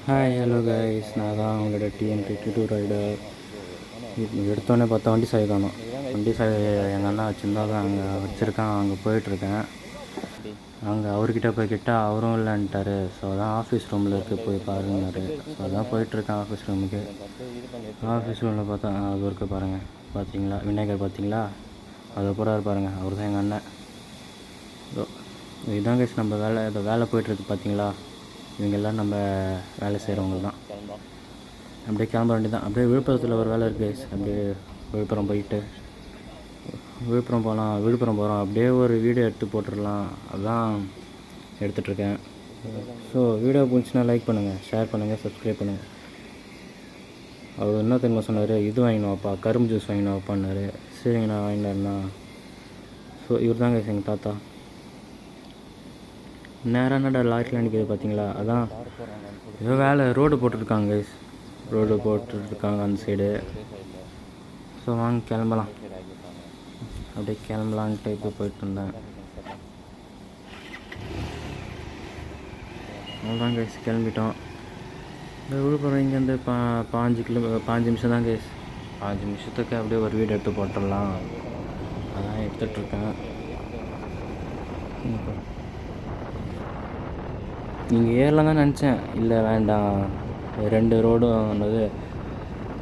Hi hello guys, நான் தான் அவங்களோட டிஎன்டி டூ ரைடர். எடுத்தோடனே பார்த்தா வண்டி சாவி காணும். வண்டி சாவி எங்கள் அண்ணா வச்சுருந்தா தான் அங்கே வச்சுருக்கான். அங்கே போயிட்டுருக்கேன். அங்கே அவர்கிட்ட போய் கேட்டால் அவரும் இல்லைன்ட்டார். ஸோ அதான் ஆஃபீஸ் ரூமில் இருக்க போய் பாருங்கன்னாரு. ஸோ அதான் போயிட்டுருக்கேன் ஆஃபீஸ் ரூமுக்கு. ஆஃபீஸ் ரூமில் பார்த்தா அது இருக்க பாருங்கள். பார்த்தீங்களா விநாயகர் பார்த்தீங்களா? அது பூரா பாருங்கள். அவர் தான் எங்கள் அண்ணன். இதுதான் கைஸ் நம்ம வேலை போய்ட்டுருக்கு பார்த்தீங்களா? இவங்கெல்லாம் நம்ம வேலை செய்கிறவங்க தான். அப்படியே கிளம்ப வேண்டியது தான். அப்படியே விழுப்புரத்தில் ஒரு வேலை இருக்குது கைஸ். அப்படியே விழுப்புரம் போயிட்டு விழுப்புரம் போகிறோம். அப்படியே ஒரு வீடியோ எடுத்து போட்டுடலாம், அதுதான் எடுத்துகிட்ருக்கேன். ஸோ வீடியோ பிடிச்சினா லைக் பண்ணுங்கள், ஷேர் பண்ணுங்கள், சப்ஸ்கிரைப் பண்ணுங்கள். அவர் என்ன தெரியுமா சொன்னார், இது வாங்கினோப்பா, கரும்பு ஜூஸ் வாங்கினோப்பான்னாரு. சரிங்க, நான் வாங்கினாருண்ணா. ஸோ இவர் தான் கைஸ் எங்கள் தாத்தா. நேராக என்னடா லாரியில் நிற்கிது பார்த்தீங்களா? அதான் ஏதோ வேலை ரோடு போட்டுருக்காங்க கைஸ். ரோடு போட்டுருக்காங்க அந்த சைடு. ஸோ வாங்க கிளம்பலாம். அப்படியே கிளம்பலான்ட்டு இப்போ போயிட்டு இருந்தேன். அவ்வளோதான் கைஸ், கிளம்பிட்டோம். இந்த விழுப்புரம் இங்கேருந்து 5 நிமிஷம் தான் கைஸ். 5 நிமிஷத்துக்கு அப்படியே ஒரு வீடு எடுத்து போட்டுடலாம், அதான் எடுத்துகிட்ருக்கேன். நீங்கள் ஏறலாம் தான் நினச்சேன். இல்லை வேண்டாம், 2 ரோடும் வந்தது.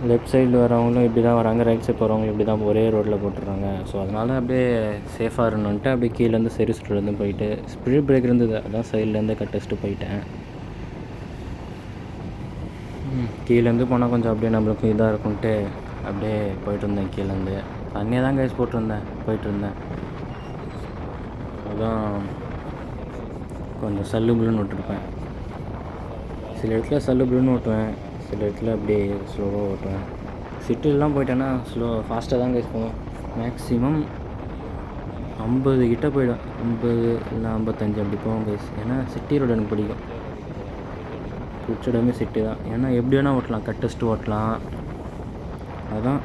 லெஃப்ட் சைடில் வரவங்களும் இப்படி தான் வராங்க, ரைட் சைட் போகிறவங்களும் இப்படி தான் ஒரே ரோட்டில் போட்டுடுறாங்க. ஸோ அதனால் அப்படியே சேஃபாக இருக்கணுன்ட்டு அப்படியே கீழேருந்து சர்வீஸ் ரோட்லேருந்து போயிட்டு ஸ்பீட் பிரேக் இருந்தது, அதான் சைட்லேருந்து கட்டச்சிட்டு போயிட்டேன். கீழேருந்து போனால் கொஞ்சம் அப்படியே நம்மளுக்கு இதாக இருக்கும்ன்ட்டு அப்படியே போயிட்டு இருந்தேன். கீழேருந்து தண்ணியாக தான் கைஸ் போயிட்டுருந்தேன். அதான் கொஞ்சம் சல்லுபுலுன்னு விட்டுருப்பேன். சில இடத்துல சல்லுபுலுன்னு ஓட்டுவேன், சில இடத்துல அப்படியே ஸ்லோவாக ஓட்டுவேன். சிட்டிலலாம் போயிட்டேன்னா ஃபாஸ்ட்டாக தான் கைஸ் போவேன். மேக்ஸிமம் 50 கிட்ட போயிடும், 50 இல்லை 55 அப்படி போவோம் கைஸ். ஏன்னா சிட்டி ரோடு எனக்கு பிடிக்கும். பிடிச்ச இடமே சிட்டி தான். ஏன்னா எப்படி வேணால் ஓட்டலாம், கட்டஸ்ட்டு ஓட்டலாம். அதுதான்.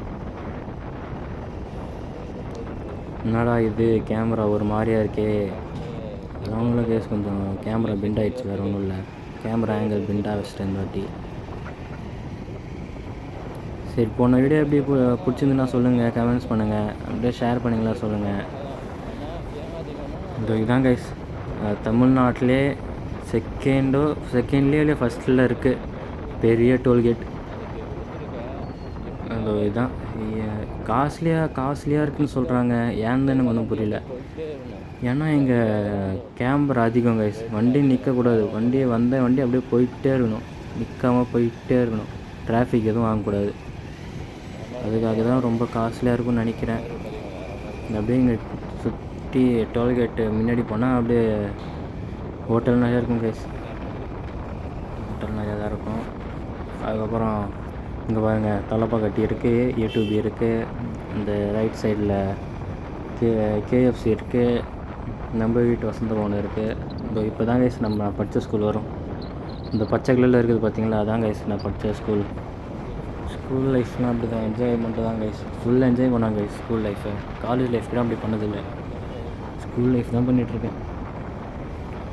என்னடா இது கேமரா ஒரு மாதிரியாக இருக்கே, அவங்களும் கேஸ் கொஞ்சம் கேமரா பெண்ட் ஆகிடுச்சு, வேறு ஒன்றும் இல்லை. கேமரா ஆங்கிள் பெண்டாக வச்சுட்டேன் இந்த வாட்டி. சரி, போன வீடியோ எப்படி பிடிச்சிருந்துன்னா சொல்லுங்கள், கமெண்ட்ஸ் பண்ணுங்கள், அப்படியே ஷேர் பண்ணிங்களா சொல்லுங்கள். இதுதான் கைஸ், தமிழ்நாட்டிலே செகண்ட்லேயே இல்லை ஃபஸ்ட்டில் இருக்குது பெரிய டோல்கேட். அந்த இதுதான் காஸ்ட்லியாக இருக்குதுன்னு சொல்கிறாங்க. ஏன்னு எனக்கு ஒன்றும் புரியல. ஏன்னா இங்கே கேமரா அதிகம் கைஸ். வண்டி நிற்கக்கூடாது, வண்டி அப்படியே போயிட்டே இருக்கணும், நிற்காமல் போயிட்டே இருக்கணும். டிராஃபிக் எதுவும் வாங்கக்கூடாது. அதுக்காக தான் ரொம்ப காஸ்ட்லியாக இருக்கும்னு நினைக்கிறேன். அப்படியே இங்கே சுற்றி டோல்கேட்டு முன்னாடி போனால் அப்படியே ஹோட்டல் நிறையா இருக்கும் கைஸ். ஹோட்டல் நிறையா தான் இருக்கும். அதுக்கப்புறம் இங்கே பாருங்கள், தலப்பாக்கட்டி இருக்குது, A2B இருக்குது. இந்த ரைட் சைடில் KFC இருக்குது. நம்ம வீட்டு வசந்த பவன் இருக்குது. இப்போ தான் கைஸ் நம்ம படித்த ஸ்கூல் வரும். இந்த பச்சை கலரில் இருக்குது பார்த்தீங்களா, அதான் கைஸ் நான் படித்த ஸ்கூல் லைஃப்லாம் அப்படி தான், என்ஜாய்மெண்ட்டு தான் கைஸ். ஃபுல் என்ஜாய் பண்ணாங்க கைஸ் ஸ்கூல் லைஃப்பை. காலேஜ் லைஃப் கூட அப்படி பண்ணதில்லை, ஸ்கூல் லைஃப் தான் பண்ணிகிட்ருக்கேன்.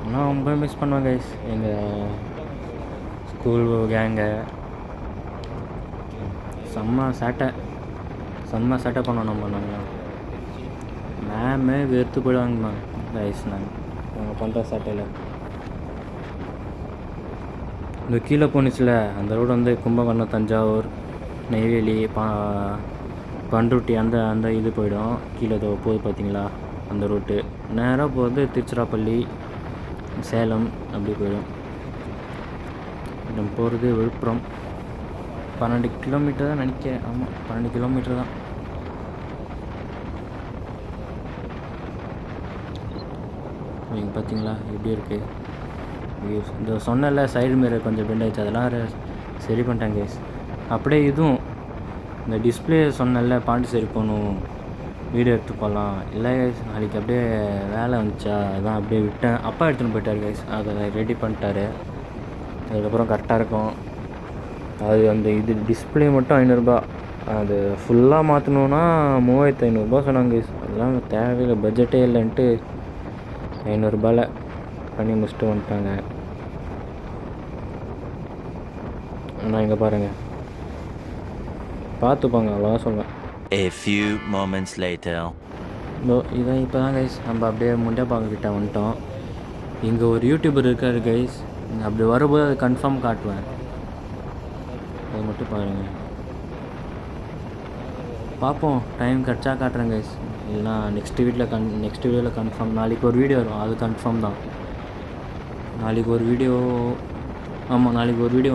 ஆனால் ரொம்ப மிஸ் பண்ணுவேன் கைஸ் எங்கள் ஸ்கூல் கேங்கை. செம்ம சேட்டை பண்ணோம் நம்ம. நாங்கள் மேமே வெறுத்து போயிடுவாங்கம்மா கைஸ் நாங்கள் பண்ணுற சேட்டையில். இந்த கீழே போணுச்சுல அந்த ரோடு வந்து கும்பகோணம், தஞ்சாவூர், நெய்வேலி, பண்ருட்டி அந்த இது போயிடும். கீழே போகுது பார்த்தீங்களா அந்த ரூட்டு. நேராக போகிறது திருச்சிராப்பள்ளி, சேலம் அப்படி போயிடும். நம்ம போகிறது விழுப்புரம். 12 கிலோமீட்டர் தான் நினைக்கிறேன். ஆமாம், 12 கிலோமீட்டர் தான். நீங்கள் பார்த்தீங்களா எப்படி இருக்குது? இந்த சொன்னல சைடு மிரர் கொஞ்சம் பெண்ட் ஆகிடுச்சு, அதெல்லாம் சரி பண்ணிட்டாங்க கைஸ். அப்படியே இதுவும் இந்த டிஸ்பிளே சொன்னல, பாண்டிச்சேரி போகணும், வீடியோ எடுத்து போகலாம். இல்லை கைஸ், நாளைக்கு அப்படியே வேலை வந்துச்சா, அதான் அப்படியே விட்டேன். அப்பா எடுத்துகிட்டு போயிட்டார் கைஸ், அதை ரெடி பண்ணிட்டாரு. அதுக்கப்புறம் கரெக்டாக இருக்கும். அது அந்த இது டிஸ்பிளே மட்டும் 500 அது ஃபுல்லாக மாற்றணுன்னா 3500 சொன்னாங்க கைஸ். அதெல்லாம் தேவையில்லை, பட்ஜெட்டே இல்லைன்ட்டு 500 பண்ணி முடிச்சுட்டு வந்துட்டாங்க. நான் இங்கே பாருங்கள் பார்த்துப்பாங்க, அவ்வளோதான் சொல்லுவேன். A few moments later. இதான் இப்போ தான் கைஸ் நம்ம அப்படியே முண்டியப்பாக்கம் கிட்ட வந்துட்டோம். இங்கே ஒரு யூடியூபர் இருக்கார் கைஸ், அப்படி வரும்போது அது கன்ஃபார்ம் காட்டுவேன், அது மட்டும் பாருங்கள். பார்ப்போம், டைம் கிடச்சா காட்டுறேன் கைஸ், இல்லைனா நெக்ஸ்ட் வீடியோவில் கன்ஃபார்ம். நாளைக்கு ஒரு வீடியோ வரும், அது கன்ஃபார்ம் தான். நாளைக்கு ஒரு வீடியோ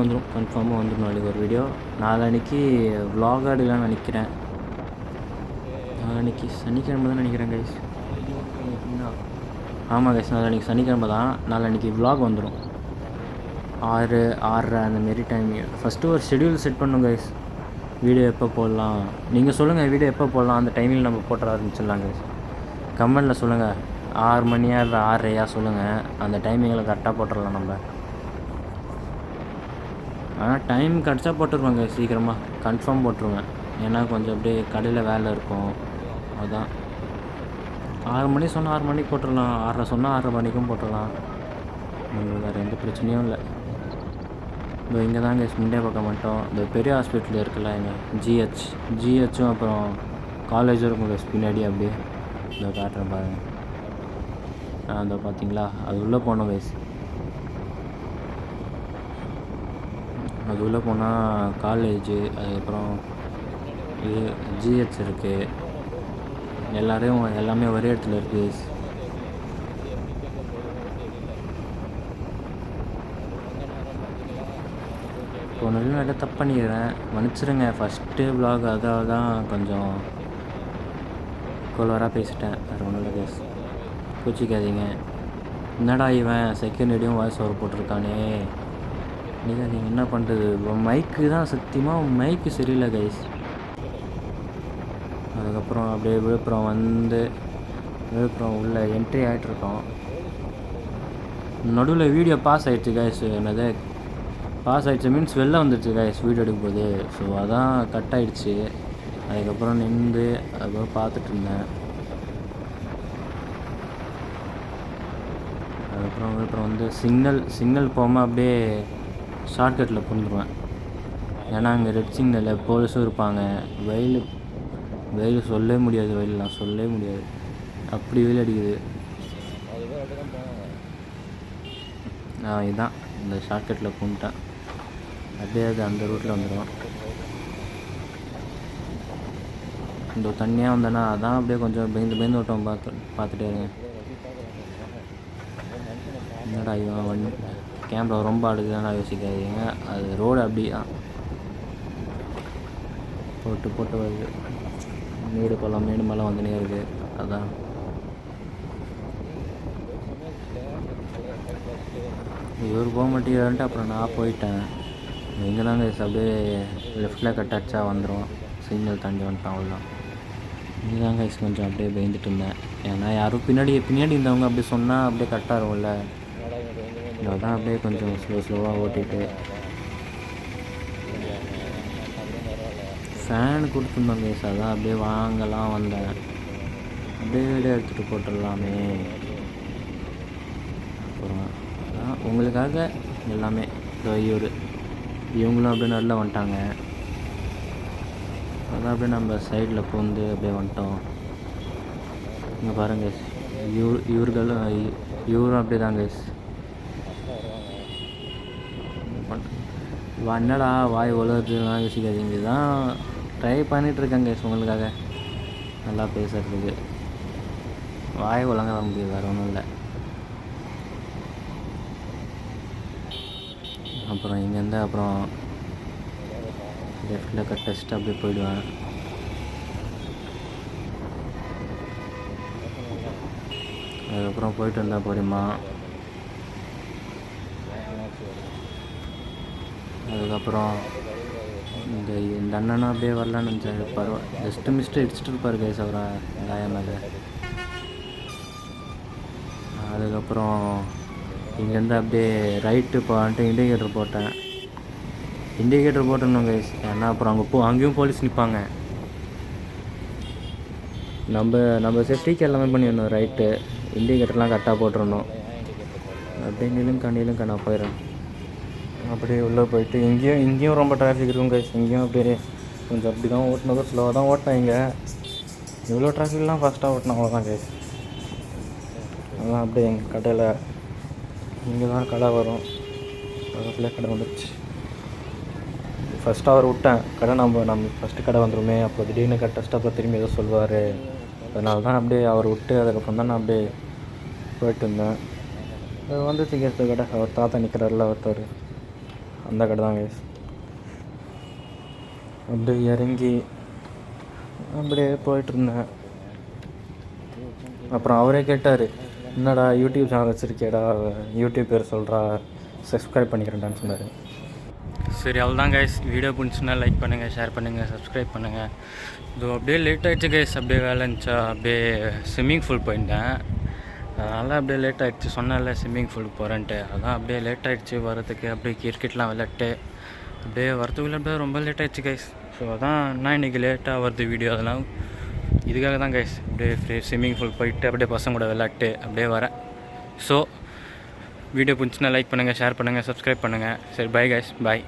வந்துடும், கன்ஃபார்மாக வந்துடும் நாளைக்கு ஒரு வீடியோ. நாளைக்கு vlog எடுக்கலாம்னு நினைக்கிறேன். நாளைக்கு சனிக்கிழமை தான் நினைக்கிறேன் கைஸ். ஆமாம் கைஸ், நாளைக்கு சனிக்கிழமை தான். நாளைக்கு vlog வந்துடும் 6:30 அந்தமாரி டைம். ஃபஸ்ட்டு ஒரு ஷெடியூல் செட் பண்ணும் கைஸ், வீடியோ எப்போ போடலாம். நீங்கள் சொல்லுங்கள் வீடியோ எப்போ போடலாம், அந்த டைமில் நம்ம போட்டுற ஆரம்பிச்சிடலாம் கைஸ். கமெண்டில் சொல்லுங்கள், 6 மணியா இல்லை 6:30 சொல்லுங்கள், அந்த டைமிங்கில் கரெக்டாக போட்டுடலாம் நம்ம. ஆனால் டைம் கிடச்சா போட்டுருவாங்க சீக்கிரமாக, கன்ஃபார்ம் போட்டுருவேன். ஏன்னா கொஞ்சம் அப்படியே கடையில் வேலை இருக்கும், அதுதான். 6 மணி சொன்னால் 6 மணிக்கு போட்டுடலாம், 6:30 சொன்னால் 6:30 மணிக்கும் போட்டுடலாம், நம்மளுக்கு வேறு எந்த பிரச்சனையும் இல்லை. இப்போ இங்கே தாங்க முண்டியப்பாக்கம் மட்டும் இந்த பெரிய ஹாஸ்பிட்டல் இருக்குல்ல, எங்கள் ஜிஹெச்சும் அப்புறம் காலேஜும் இருக்கும் பின்னாடி. அப்படியே இந்த காட்டுறேன் பாருங்கள், அந்த பார்த்தீங்களா, அது உள்ளே போனோம் கைஸ். அது உள்ளே போனால் காலேஜு, அதுக்கப்புறம் இது ஜிஹெச் இருக்குது, எல்லாமே ஒரே இடத்துல இருக்குது. ஒன்று நிறைய தப்பு பண்ணிக்கிறேன், மன்னிச்சிருங்க. ஃபஸ்ட்டு vlog அதாவது தான் கொஞ்சம் கோல்வராக பேசிட்டேன், வேறு ஒன்றும் இல்லை கேஸ், கோச்சிக்காதீங்க. என்னடா இவன் செகண்ட் வீடியோ வாய்ஸ் ஓவர் போட்டிருக்கானே, நீங்கள் என்ன பண்ணுறது, மைக்கு தான் சத்தியமாக மைக்கு சரியில்லை கைஸ். அதுக்கப்புறம் அப்படியே விழுப்புரம் உள்ளே என்ட்ரி ஆகிட்ருக்கோம். நடுவில் வீடியோ பாஸ் ஆகிடுச்சு கைஸ், என்னது பாஸ் ஆகிடுச்சு மீன்ஸ் வெளில வந்துடுச்சு கைஸ் வீடியோ எடுக்கும்போது. ஸோ அதான் கட் ஆகிடுச்சு. அதுக்கப்புறம் நின்று அதுக்கப்புறம் பார்த்துட்டு இருந்தேன். அதுக்கப்புறம் விழுப்புரம் வந்து சிக்னல் போகாமல் அப்படியே ஷார்ட்கட்டில் புரிஞ்சுருவேன். ஏன்னா அங்கே ரெட் சிக்னலில் போலீஸும் இருப்பாங்க. வெயில் சொல்லவே முடியாது, வெயிலெலாம் சொல்லவே முடியாது, அப்படி வெயில் அடிக்குது. இதுதான் இந்த ஷார்ட்கட்டில் பூந்துட்டேன், அப்படியே அது அந்த ரூட்டில் வந்துடும். இந்த தண்ணியாக வந்தேன்னா அதான் அப்படியே கொஞ்சம் பயந்து ஓட்டம் பார்த்துட்டே இருக்கேன். என்னடா இவன் கேமரா ரொம்ப அடுக்குதானா யோசிக்காதீங்க, அது ரோடு அப்படி தான் போட்டு வருது. மேடு மேலே வந்துனே இருக்குது, அதான். இவர் போக மாட்டேங்கிறான்ட்டு அப்புறம் நான் போயிட்டேன். இங்கே தாங்க அப்படியே லெஃப்டில் கட் அடிச்சா வந்துடும், சிக்னல் தாண்டி வந்துட்டான், அவ்வளோதான். இங்கே தாங்க கொஞ்சம் அப்படியே பயந்துட்டு இருந்தேன். ஏன்னா யாரும் பின்னாடி இருந்தவங்க அப்படி சொன்னால் அப்படியே கரெக்டாக இருக்கும்ல, அதான் அப்படியே கொஞ்சம் ஸ்லோவாக ஓட்டிட்டு. ஃபேன் கொடுத்துருந்தோம் கைஸ், அதான் அப்படியே வாங்கலாம் வந்தேன். அப்படியே வீடியோ எடுத்துகிட்டு போட்டுடலாமே. அப்புறம் அதான் உங்களுக்காக எல்லாமே இவங்களும் அப்படியே நல்லா வந்துட்டாங்க. அதான் அப்படியே நம்ம சைடில் பூந்து அப்படியே வந்துட்டோம். இங்கே பாருங்க இவரும் அப்படியே தான் கைஸ். என்னடா வாய் உலகத்துலாம் யோசிக்காதீங்க, இதுதான் ட்ரை பண்ணிகிட்ருக்கேன் கைஸ் உங்களுக்காக நல்லா பேசுகிறதுக்கு. வாய் ஒழுங்காக வர முடியாது, வேறு ஒன்றும் இல்லை. அப்புறம் இங்கேருந்து அப்புறம் லெஃப்டில் கட் டெஸ்ட்டு அப்படியே போயிடுவேன். அதுக்கப்புறம் போயிட்டு வந்தால் போதுமா. அதுக்கப்புறம் இந்த அண்ணனும் அப்படியே வரலான்னு நினச்சாரு, பரவாயில்ல ஜஸ்ட்டு மிஸ்ட்டு இடிச்சிட்டு இருப்பார் கைஸ் அவரை காய மேலே. அதுக்கப்புறம் இங்கேருந்து அப்படியே ரைட்டு போன்ட்டு இண்டிகேட்டர் போட்டணும் கைஸ். ஏன்னா அப்புறம் அங்கேயும் போலீஸ் நிற்பாங்க. நம்ம சேஃப்டிக்கு எல்லாமே பண்ணிடணும். ரைட்டு இண்டிகேட்டர்லாம் கரெக்டாக போட்டுடணும். அப்படியே நிலுங்கக்கா நான் போயிடுறேன். அப்படியே உள்ளே போயிட்டு இங்கேயும் ரொம்ப டிராஃபிக் இருக்கும் கைஸ். இங்கேயும் அப்படியே கொஞ்சம் அப்படி தான் ஓட்டினதும் ஸ்லோவாக தான் ஓட்டினேன். இங்கே இவ்வளோ டிராஃபிக்லாம் ஃபாஸ்ட்டாக ஓட்டினா அவ்வளோதான் கைஸ். அதான் அப்படியே எங்கள் கடையில் இங்கே தான் கடை வரும். பக்கத்துலேயே கடை வந்துடுச்சு. ஃபஸ்ட்டு அவர் விட்டேன் கடை, நம்ம ஃபஸ்ட்டு கடை வந்துடுமே, அப்போ திடீர்னு கட்ட ஸ்டாப்பில் திரும்பி ஏதோ சொல்லுவார். அதனால தான் அப்படியே அவர் விட்டு அதுக்கப்புறம் தான் நான் அப்படியே போயிட்டு இருந்தேன். வந்து சிகரெட்டு கடை, அவர் தாத்தா நிற்கிறாரில்ல ஒருத்தர், அந்த கடை தான் கைஸ். அப்படியே இறங்கி அப்படியே போயிட்டுருந்தேன். அப்புறம் அவரே கேட்டார், என்னடா யூடியூப் சேனல் வச்சுருக்கேடா, யூடியூப் பேர் சொல்கிறா, சப்ஸ்கிரைப் பண்ணிக்கிறேன்டான்னு சொன்னார். சரி அவ்வளோதான் கைஸ். வீடியோ பிடிச்சுன்னா லைக் பண்ணுங்கள், ஷேர் பண்ணுங்கள், சப்ஸ்கிரைப் பண்ணுங்கள். இது அப்படியே லேட் ஆகிடுச்சு கைஸ். அப்படியே வேலை இருந்துச்சா, அப்படியே ஸ்விம்மிங் பூல் போயிருந்தேன். அதனால் அப்படியே லேட் ஆகிடுச்சு. சொன்னேன்ல ஸ்விம்மிங் பூலுக்கு போகிறேன்ட்டு, அதான் அப்படியே லேட் ஆகிடுச்சு வரதுக்கு. அப்படியே கிரிக்கெட்லாம் விளையாட்டு அப்படியே வரத்துக்குள்ளே அப்படியே ரொம்ப லேட் ஆகிடுச்சு கைஸ். ஸோ அதான் என்ன இன்றைக்கி லேட்டாக வருது வீடியோ, அதெல்லாம் இதுக்காக தான் கைஸ். அப்படியே ஸ்விம்மிங் பூல் போயிட்டு அப்படியே பசங்க கூட விளையாட்டு அப்படியே வரேன். ஸோ வீடியோ பிடிச்சுன்னா லைக் பண்ணுங்கள், ஷேர் பண்ணுங்கள், சப்ஸ்கிரைப் பண்ணுங்கள். சரி பை கைஸ், பாய்.